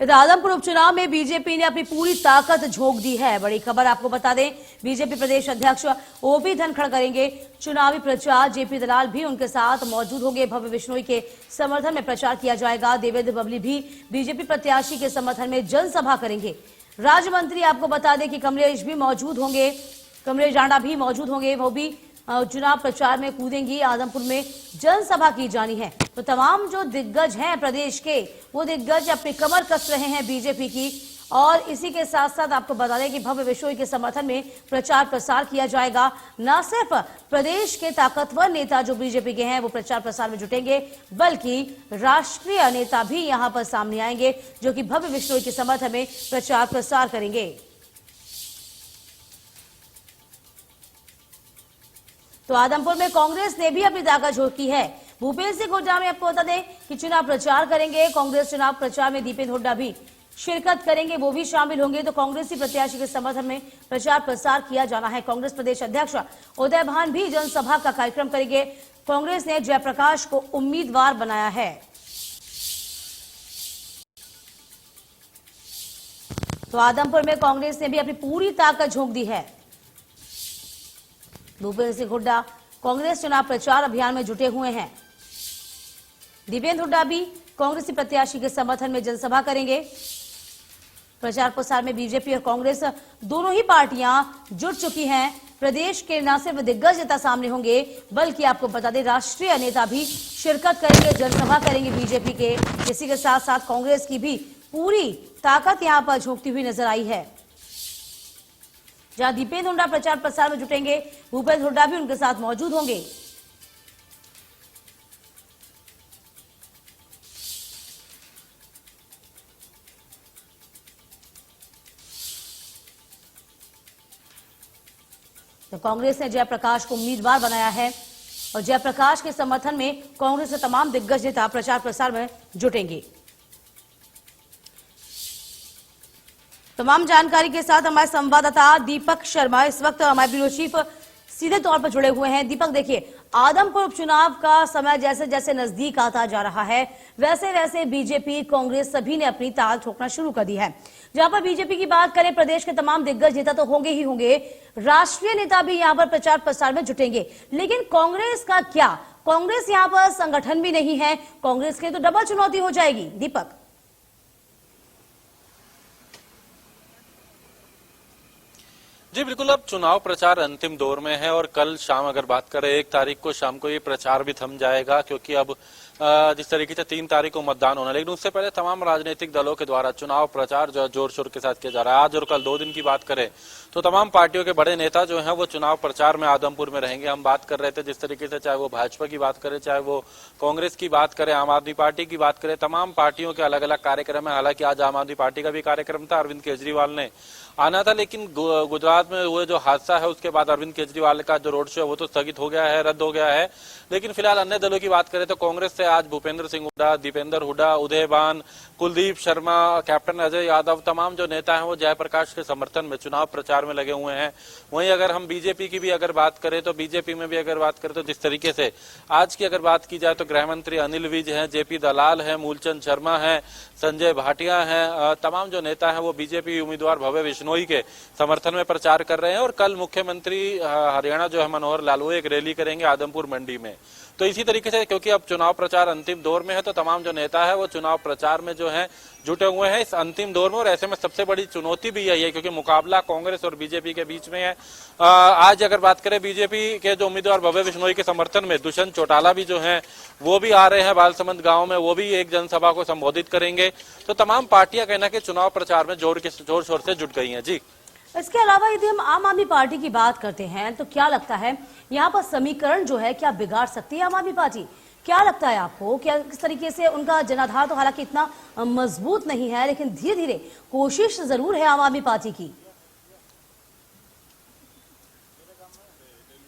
इधर आदमपुर उपचुनाव में बीजेपी ने अपनी पूरी ताकत झोंक दी है। बड़ी खबर आपको बता दें, बीजेपी प्रदेश अध्यक्ष ओपी धनखड़ करेंगे चुनावी प्रचार। जेपी दलाल भी उनके साथ मौजूद होंगे। भव्य बिश्नोई के समर्थन में प्रचार किया जाएगा। देवेंद्र बबली भी बीजेपी प्रत्याशी के समर्थन में जनसभा करेंगे। राज्य मंत्री आपको बता दें कि कमलेश भी मौजूद होंगे, कमलेश जांडा भी मौजूद होंगे, वो भी चुनाव प्रचार में कूदेंगी। आदमपुर में जनसभा की जानी है। तो तमाम जो दिग्गज हैं प्रदेश के, वो दिग्गज अपनी कमर कस रहे हैं बीजेपी की। और इसी के साथ साथ आपको बता दें कि भव्य बिश्नोई के समर्थन में प्रचार प्रसार किया जाएगा। न सिर्फ प्रदेश के ताकतवर नेता जो बीजेपी के हैं वो प्रचार प्रसार में जुटेंगे, बल्कि राष्ट्रीय नेता भी यहां पर सामने आएंगे जो कि भव्य बिश्नोई के समर्थन में प्रचार प्रसार करेंगे। तो आदमपुर में कांग्रेस ने भी अपनी ताकत झोंकी है। भूपेंद्र सिंह हुड्डा में आपको बता दें कि चुनाव प्रचार करेंगे। कांग्रेस चुनाव प्रचार में दीपेंद्र हुड्डा भी शिरकत करेंगे, वो भी शामिल होंगे। तो कांग्रेसी प्रत्याशी के समर्थन में प्रचार प्रसार किया जाना है। कांग्रेस प्रदेश अध्यक्ष उदय भान भी जनसभा का कार्यक्रम करेंगे। कांग्रेस ने जयप्रकाश को उम्मीदवार बनाया है। तो आदमपुर में कांग्रेस ने भी अपनी पूरी ताकत झोंक दी है। भूपेंद्र सिंह हुड्डा कांग्रेस चुनाव प्रचार अभियान में जुटे हुए हैं। देवेंद्र हुड्डा भी कांग्रेसी प्रत्याशी के समर्थन में जनसभा करेंगे। प्रचार प्रसार में बीजेपी और कांग्रेस दोनों ही पार्टियां जुट चुकी हैं। प्रदेश के न सिर्फ दिग्गज नेता सामने होंगे, बल्कि आपको बता दें राष्ट्रीय नेता भी शिरकत करेंगे, जनसभा करेंगे बीजेपी के। इसी के साथ साथ कांग्रेस की भी पूरी ताकत यहां पर झोंकती हुई नजर आई है। जहां दीपेंद्र हुड्डा प्रचार प्रसार में जुटेंगे, भूपेंद्र हुड्डा भी उनके साथ मौजूद होंगे। तो कांग्रेस ने जयप्रकाश को उम्मीदवार बनाया है और जयप्रकाश के समर्थन में कांग्रेस के तमाम दिग्गज नेता प्रचार प्रसार में जुटेंगे। तमाम जानकारी के साथ हमारे संवाददाता दीपक शर्मा इस वक्त हमारे ब्यूरो चीफ सीधे तौर पर जुड़े हुए हैं। दीपक, देखिए, आदमपुर उपचुनाव का समय जैसे जैसे नजदीक आता जा रहा है, वैसे वैसे बीजेपी, कांग्रेस सभी ने अपनी ताल ठोकना शुरू कर दी है। जहां पर बीजेपी की बात करें, प्रदेश के तमाम दिग्गज नेता तो होंगे ही होंगे, राष्ट्रीय नेता भी यहां पर प्रचार प्रसार में जुटेंगे। लेकिन कांग्रेस का क्या? कांग्रेस यहां पर संगठन भी नहीं है। कांग्रेस के तो डबल चुनौती हो जाएगी। दीपक, जी बिल्कुल, अब चुनाव प्रचार अंतिम दौर में है और कल शाम अगर बात करें 1 तारीख को शाम को ये प्रचार भी थम जाएगा, क्योंकि अब जिस तरीके से 3 तारीख को मतदान होना, लेकिन उससे पहले तमाम राजनीतिक दलों के द्वारा चुनाव प्रचार जो जोर शोर के साथ किया जा रहा है। आज और कल 2 दिन की बात करें तो तमाम पार्टियों के बड़े नेता जो हैं वो चुनाव प्रचार में आदमपुर में रहेंगे। हम बात कर रहे थे जिस तरीके से, चाहे वो भाजपा की बात करें, चाहे वो कांग्रेस की बात करें, आम आदमी पार्टी की बात करें, तमाम पार्टियों के अलग अलग कार्यक्रम है। हालांकि आज आम आदमी पार्टी का भी कार्यक्रम था, अरविंद केजरीवाल ने आना था, लेकिन गुजरात में हुए जो हादसा है उसके बाद अरविंद केजरीवाल का जो रोड शो है वो तो स्थगित हो गया है, रद्द हो गया है। लेकिन फिलहाल अन्य दलों की बात करें तो कांग्रेस से आज भूपेंद्र सिंह हुड्डा, दीपेंद्र हुड्डा, उदय भान, कुलदीप शर्मा, कैप्टन अजय यादव, तमाम जो नेता हैं वो जयप्रकाश के समर्थन में चुनाव प्रचार में लगे हुए हैं। वहीं अगर हम बीजेपी की भी अगर बात करें तो बीजेपी में भी अगर बात करें तो जिस तरीके से आज की अगर बात की जाए तो गृह मंत्री अनिल विज हैं, जेपी दलाल हैं, मूलचंद शर्मा हैं, संजय भाटिया हैं, तमाम जो नेता हैं वो बीजेपी उम्मीदवार भव्य बिश्नोई के समर्थन में प्रचार कर रहे हैं। और कल मुख्यमंत्री हरियाणा जो है मनोहर लाल वो एक रैली करेंगे आदमपुर मंडी में। तो इसी तरीके से क्योंकि अब चुनाव प्रचार अंतिम दौर में है तो तमाम जो नेता है वो चुनाव प्रचार में जो है जुटे हुए हैं इस अंतिम दौर में। और ऐसे में सबसे बड़ी चुनौती भी यही है क्योंकि मुकाबला कांग्रेस और बीजेपी के बीच में है। आज अगर बात करें बीजेपी के जो उम्मीदवार भव्य बिश्नोई के समर्थन में दुष्यंत चौटाला भी जो है वो भी आ रहे हैं बालसमंद गांव में, वो भी एक जनसभा को संबोधित करेंगे। तो तमाम पार्टियां कहना कि चुनाव प्रचार में जोर शोर से जुट गई हैं। जी, इसके अलावा यदि हम आम आदमी पार्टी की बात करते हैं तो क्या लगता है यहाँ पर समीकरण जो है क्या बिगाड़ सकती है आम आदमी पार्टी? क्या लगता है आपको, क्या किस तरीके से उनका जनाधार तो हालांकि इतना मजबूत नहीं है, लेकिन धीरे धीरे कोशिश जरूर है आम आदमी पार्टी की?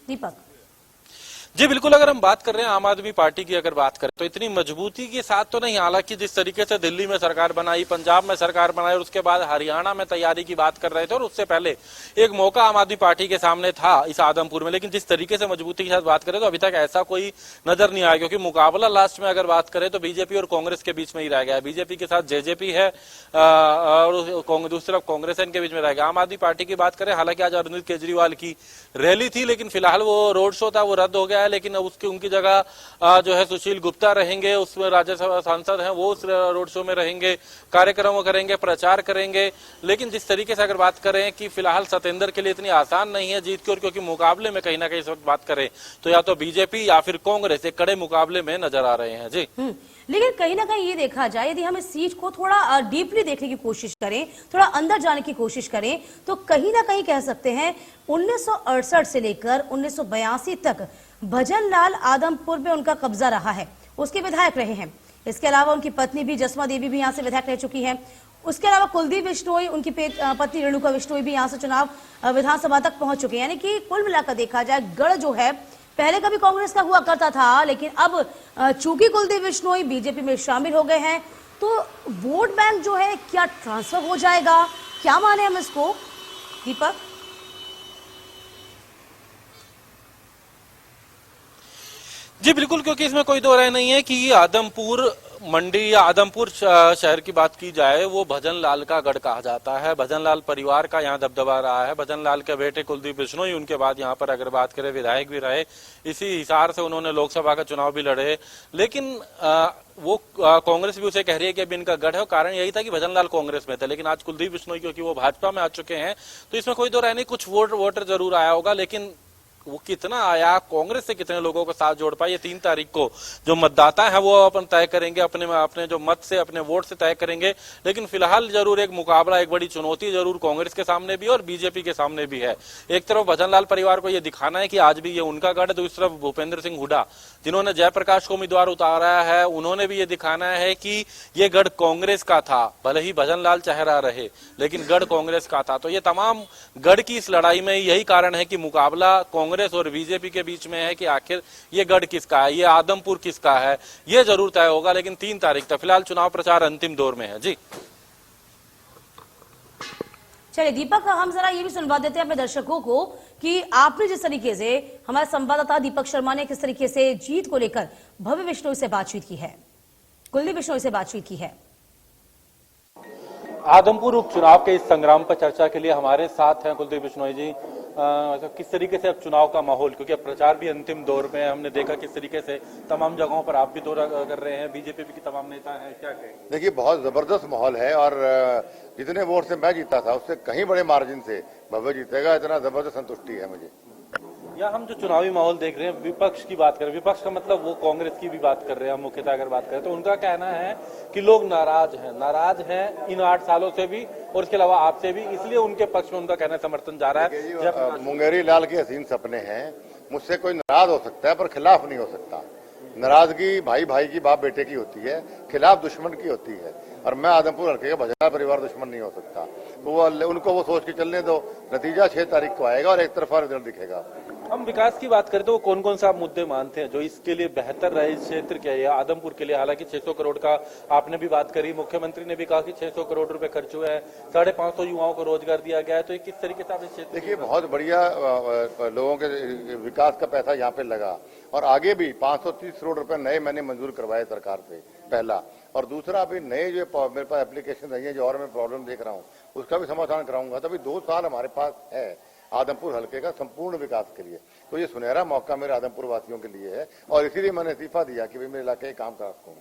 दीपक, जी बिल्कुल, अगर हम बात कर रहे हैं आम आदमी पार्टी की अगर बात करें तो इतनी मजबूती के साथ तो नहीं, हालांकि जिस तरीके से दिल्ली में सरकार बनाई, पंजाब में सरकार बनाई और उसके बाद हरियाणा में तैयारी की बात कर रहे थे और उससे पहले एक मौका आम आदमी पार्टी के सामने था इस आदमपुर में, लेकिन जिस तरीके से मजबूती के साथ बात करें तो अभी तक ऐसा कोई नजर नहीं आया, क्योंकि मुकाबला लास्ट में अगर बात करें तो बीजेपी और कांग्रेस के बीच में ही रह गया है। बीजेपी के साथ जेजेपी है और दूसरी तरफ कांग्रेस है, इनके बीच में रह गया। आम आदमी पार्टी की बात करें, हालांकि आज अरविंद केजरीवाल की रैली थी, लेकिन फिलहाल वो रोड शो था वो रद्द हो गया है, लेकिन उसकी उनकी जगह जो है सुशील गुप्ता रहेंगे, उसमें राज्यसभा सांसद हैं, वो उस रोड शो में रहेंगे, कार्यक्रम करेंगे, प्रचार करेंगे। लेकिन जिस तरीके से अगर बात करें कि फिलहाल सतेंद्र के लिए इतनी आसान नहीं है जीत की, और क्योंकि मुकाबले में कहीं ना कहीं इस वक्त बात करें तो या तो बीजेपी या फिर कांग्रेस एक कड़े मुकाबले में नजर आ रहे हैं। जी लेकिन कहीं ना कहीं ये देखा जाए, यदि हम इस सीट को थोड़ा डीपली देखने की कोशिश करें, थोड़ा अंदर जाने की कोशिश करें, तो कहीं ना कहीं कह सकते हैं 1968 से लेकर 1982 तक भजन लाल आदमपुर में उनका कब्जा रहा है, उसके विधायक रहे हैं। इसके अलावा उनकी पत्नी भी जसमा देवी भी यहाँ से विधायक रह चुकी है। उसके अलावा कुलदीप बिश्नोई, उनकी पत्नी रेणुका बिश्नोई भी यहाँ से चुनाव विधानसभा तक पहुंच चुके हैं। यानी कि कुल मिलाकर देखा जाए, गढ़ जो है पहले कभी कांग्रेस का हुआ करता था, लेकिन अब चूंकि कुलदीप बिश्नोई बीजेपी में शामिल हो गए हैं, तो वोट बैंक जो है क्या ट्रांसफर हो जाएगा, क्या माने हम इसको, दीपक? जी बिल्कुल, क्योंकि इसमें कोई दो राय नहीं है कि आदमपुर मंडी या आदमपुर शहर की बात की जाए, वो भजन लाल का गढ़ कहा जाता है। भजन लाल परिवार का यहाँ दबदबा रहा है। भजन लाल के बेटे कुलदीप बिश्नोई उनके बाद यहाँ पर अगर बात करें विधायक भी रहे, इसी हिसार से उन्होंने लोकसभा का चुनाव भी लड़े, लेकिन वो कांग्रेस भी उसे कह रही है कि अभी इनका गढ़ है। कारण यही था कि भजन लाल कांग्रेस में थे, लेकिन आज कुलदीप बिश्नोई क्योंकि वो भाजपा में आ चुके हैं, तो इसमें कोई दो राय नहीं, कुछ वोटर जरूर आया होगा, लेकिन वो कितना आया, कांग्रेस से कितने लोगों को साथ जोड़ पाए, ये 3 तारीख को जो मतदाता है वो अपन तय करेंगे, अपने जो मत से, अपने वोट से तय करेंगे। लेकिन फिलहाल जरूर एक मुकाबला, एक बड़ी चुनौती जरूर कांग्रेस के सामने भी और बीजेपी के सामने भी है। एक तरफ भजन लाल परिवार को ये दिखाना है कि आज भी ये उनका गढ़ है, दूसरी तरफ भूपेंद्र सिंह हुड्डा जिन्होंने जयप्रकाश को उम्मीदवार उतारा है, उन्होंने भी ये दिखाना है कि ये गढ़ कांग्रेस का था, भले ही भजन लाल चेहरा रहे, लेकिन गढ़ कांग्रेस का था। तो ये तमाम गढ़ की इस लड़ाई में यही कारण है कि मुकाबला कांग्रेस और बीजेपी के बीच में है कि आखिर ये गढ़ किसका है, ये आदमपुर किसका है, ये जरूर तय होगा। लेकिन 3 तारीख तक फिलहाल चुनाव प्रचार अंतिम दौर में है। जी चलिए दीपक, हम जरा ये भी सुनवा देते हैं अपने दर्शकों को कि आपने जिस तरीके से, हमारे संवाददाता दीपक शर्मा ने किस तरीके से जीत को लेकर भव्य बिश्नोई से बातचीत की है, कुलदीप बिश्नोई से बातचीत की है। आदमपुर उपचुनाव के इस संग्राम पर चर्चा के लिए हमारे साथ हैं कुलदीप बिश्नोई जी। किस तरीके से अब चुनाव का माहौल, क्योंकि अब प्रचार भी अंतिम दौर में है, हमने देखा किस तरीके से तमाम जगहों पर आप भी दौरा कर रहे हैं, बीजेपी के तमाम नेता हैं, क्या कहेंगे? देखिए, बहुत जबरदस्त माहौल है और जितने वोट से मैं जीता था उससे कहीं बड़े मार्जिन से भव्य जीतेगा, इतना जबरदस्त संतुष्टि है मुझे। या हम जो चुनावी माहौल देख रहे हैं, विपक्ष की बात करें, विपक्ष का मतलब वो कांग्रेस की भी बात कर रहे हैं, हम मुख्यतः अगर बात करें तो उनका कहना है कि लोग नाराज हैं इन 8 सालों से भी और इसके अलावा आपसे भी, इसलिए उनके पक्ष में उनका कहना समर्थन जा रहा है। मुंगेरी लाल के हसीन सपने हैं, मुझसे कोई नाराज हो सकता है पर खिलाफ नहीं हो सकता। नाराजगी भाई भाई की, बाप बेटे की होती है, खिलाफ दुश्मन की होती है, और मैं आदमपुर हल्के का भजन परिवार दुश्मन नहीं हो सकता। तो वो उनको वो सोच के चलने दो, नतीजा 6 तारीख को आएगा और एक तरफा रिजल्ट दिखेगा। हम विकास की बात करें तो कौन कौन सा मुद्दे मानते हैं जो इसके लिए बेहतर रहे इस क्षेत्र के लिए, आदमपुर के लिए? हालांकि 600 करोड़ का आपने भी बात करी, मुख्यमंत्री ने भी कहा कि 600 करोड़ रुपए खर्च हुए हैं, 550 युवाओं को रोजगार दिया गया है, तो किस तरीके से आप इस क्षेत्र? देखिए, बहुत बढ़िया लोगों के विकास का पैसा यहाँ पे लगा, और आगे भी 530 करोड़ रुपए नए मैंने मंजूर करवाए सरकार से, पहला। और दूसरा, अभी नए जो मेरे पास एप्लीकेशन आई है, जो और मैं प्रॉब्लम देख रहा हूँ उसका भी समाधान कराऊंगा। तभी 2 साल हमारे पास है आदमपुर हल्के का संपूर्ण विकास के लिए, तो ये सुनहरा मौका मेरे आदमपुर वासियों के लिए है, और इसीलिए मैंने इस्तीफा दिया कि भाई मेरे इलाके काम करा सकूँ।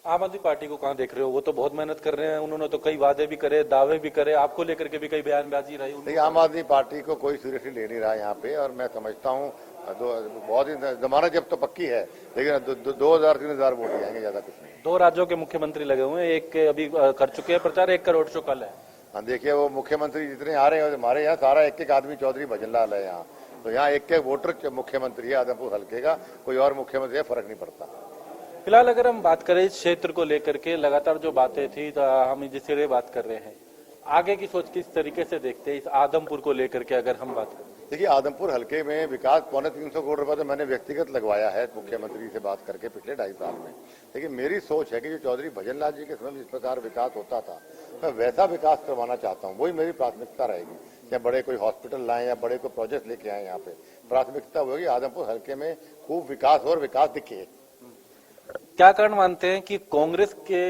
आम आदमी पार्टी को कहाँ देख रहे हो? वो तो बहुत मेहनत कर रहे हैं, उन्होंने तो कई वादे भी करे, दावे भी करे, आपको लेकर के भी कई बयानबाजी रही। देखिए, आम आदमी पार्टी को कोई सीरियसली ले नहीं रहा यहाँ पे, और मैं समझता हूँ बहुत ही जमानत जब तो पक्की है, लेकिन 2000-3000 वोट आएंगे, ज्यादा कुछ नहीं। 2 राज्यों के मुख्यमंत्री लगे हुए हैं, एक अभी कर चुके हैं प्रचार, एक का रोड शो कल है। हाँ, देखिए, वो मुख्यमंत्री जितने आ रहे हैं हमारे यहाँ सारा एक आदमी चौधरी भजन लाल है यहाँ, तो यहाँ एक वोटर मुख्यमंत्री है आदमपुर हल्के का, कोई और मुख्यमंत्री है, फर्क नहीं पड़ता। फिलहाल अगर हम बात करें इस क्षेत्र को लेकर के, लगातार जो बातें थी हम जिससे बात कर रहे हैं, आगे की सोच किस तरीके से देखते हैं इस आदमपुर को लेकर के, अगर हम बात करें? देखिए, आदमपुर हल्के में विकास 350 करोड़ रुपए तो मैंने व्यक्तिगत लगवाया है मुख्यमंत्री से बात करके पिछले 2.5 साल में। लेकिन मेरी सोच है कि जो चौधरी भजनलाल जी के समय जिस प्रकार विकास होता था, मैं वैसा विकास करवाना चाहता हूँ। वही मेरी प्राथमिकता रहेगी। चाहे बड़े कोई हॉस्पिटल लाएं या बड़े कोई प्रोजेक्ट लेके आए, यहाँ पे प्राथमिकता होगी आदमपुर हल्के में खूब विकास और विकास दिखे। क्या कारण मानते हैं कि कांग्रेस के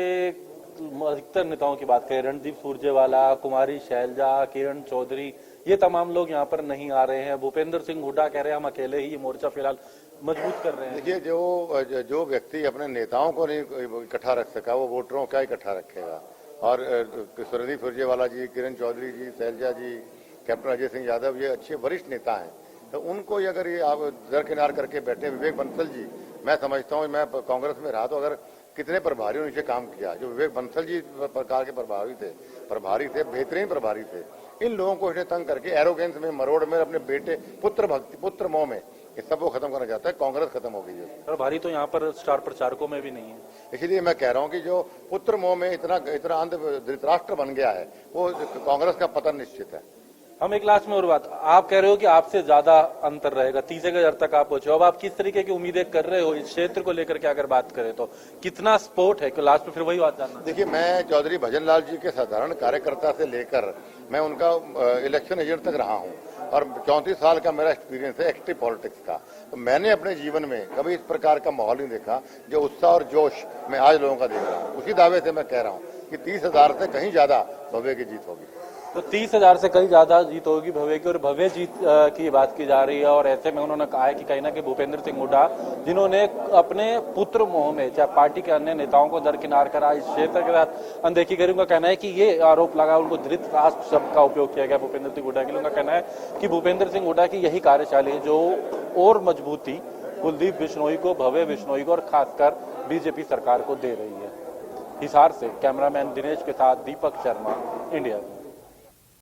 अधिकतर नेताओं की बात करें, रणदीप सुरजेवाला, कुमारी शैलजा, किरण चौधरी, ये तमाम लोग यहाँ पर नहीं आ रहे हैं। भूपेंद्र सिंह हुड्डा कह रहे हैं हम अकेले ही ये मोर्चा फिलहाल मजबूत कर रहे हैं। देखिए, जो व्यक्ति अपने नेताओं को नहीं इकट्ठा रख सका, वो वोटरों का इकट्ठा रखेगा। और रणदीप सुरजेवाला जी, किरण चौधरी जी, शैलजा जी, कैप्टन अजय सिंह यादव, ये अच्छे वरिष्ठ नेता हैं। तो उनको अगर ये आप दरकिनार करके बैठे, विवेक बंसल जी, मैं समझता हूँ, मैं कांग्रेस में रहा तो अगर कितने प्रभारियों ने नीचे काम किया, जो विवेक बंसल जी प्रकार के प्रभारी थे, बेहतरीन प्रभारी थे। इन लोगों को इसने तंग करके एरोगेंस में, मरोड़ में, अपने बेटे पुत्र मोह में ये सब वो खत्म करना चाहता है। कांग्रेस खत्म हो गई है। प्रभारी तो यहाँ पर स्टार प्रचारकों में भी नहीं है। इसलिए मैं कह रहा हूँ कि जो पुत्र मोह में इतना अंध धृतराष्ट्र बन गया है, वो कांग्रेस का पतन निश्चित है। हम एक लास्ट में और बात, आप कह रहे हो कि आपसे ज्यादा अंतर रहेगा, 30,000 तक आप पहुंचे। अब आप किस तरीके की उम्मीदें कर रहे हो इस क्षेत्र को लेकर के अगर बात करें तो कितना सपोर्ट है कि लास्ट में फिर वही बात जानना। देखिए, मैं चौधरी भजनलाल जी के साधारण कार्यकर्ता से लेकर मैं उनका इलेक्शन एजेंट तक रहा हूं और 34 साल का मेरा एक्सपीरियंस है एक्टिव पॉलिटिक्स का। तो मैंने अपने जीवन में कभी इस प्रकार का माहौल नहीं देखा जो उत्साह और जोश मैं आज लोगों का देख रहा हूँ। उसी दावे से मैं कह रहा हूँ कि 30,000 से कहीं ज्यादा भव्य की जीत होगी। तो 30,000 से कहीं ज्यादा जीत होगी भव्य की, और भव्य जीत की बात की जा रही है। और ऐसे में उन्होंने कहा है कि कहीं ना कहीं भूपेंद्र सिंह हुड्डा, जिन्होंने अपने पुत्र मोह में चाहे पार्टी के अन्य नेताओं को दरकिनार करा, इस क्षेत्र के साथ अनदेखी करी, उनका कहना है कि ये आरोप लगा, उनको धृतराष्ट्र शब्द का उपयोग किया गया भूपेंद्र सिंह हुड्डा के लिए। उनका कहना है कि भूपेंद्र सिंह हुड्डा की यही कार्यशैली है जो और मजबूती कुलदीप बिश्नोई को, भव्य बिश्नोई को और खासकर बीजेपी सरकार को दे रही है। हिसार से कैमरामैन दिनेश के साथ दीपक शर्मा, इंडिया।